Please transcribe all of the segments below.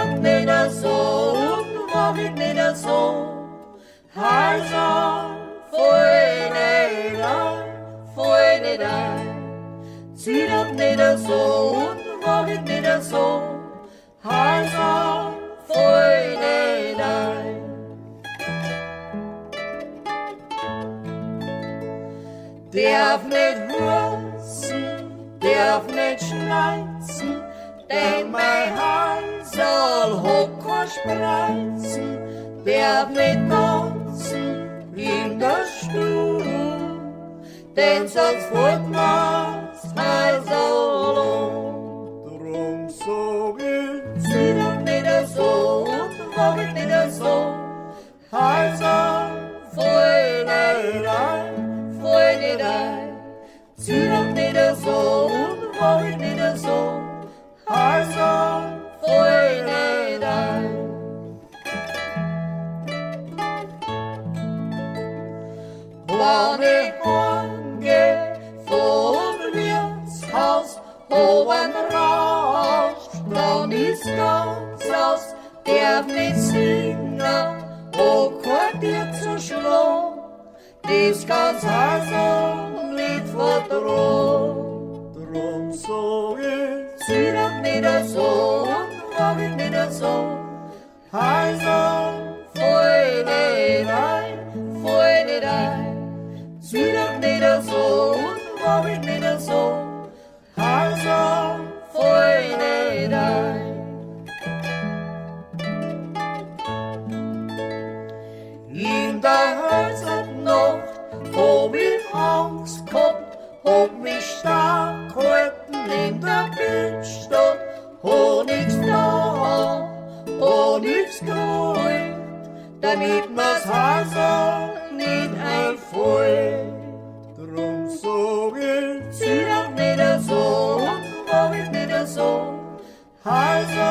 das nicht so und mach ich nicht so. Also, voll nicht ein. Zieh das nicht so und mach ich nicht so. Also, voll nicht ein. Darf nicht husten, darf nicht schneizen, denn mein Hals soll hocker spreizen. Darf nicht tanzen in der Stube, denn sonst fällt mir's Hals so. Drum sag ich, zieh das nicht so und mach ich nicht so. Also, voll nicht ein, voll nicht ein. Zieh das nicht so und mach ich nicht so. Also, voll nicht ein. Wann ich heimgeh vom Wirtshaus, wo ein Rausch, dann ist ganz aus, darf nicht singen, wo kein Tier zu schlagen, das ganz also nicht verdroht. Drum sag ich, zieh das nicht so und mach ich nicht so, also voll nicht ein, voll nicht ein. Zieh das nicht so und mach ich nicht so, also voll nicht ein. In der Nacht hab ich Angst gehabt, hab mich stark gehalten in der Bildstadt, hab nix da, hab nix geholt, damit mir's also nicht einfällt. Drum sag ich, zieh das nicht so und mach ich nicht so, also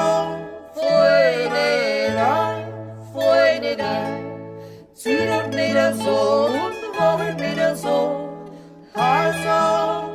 voll nicht ein, voll nicht ein. Zieh das nicht so und mach ich nicht so, also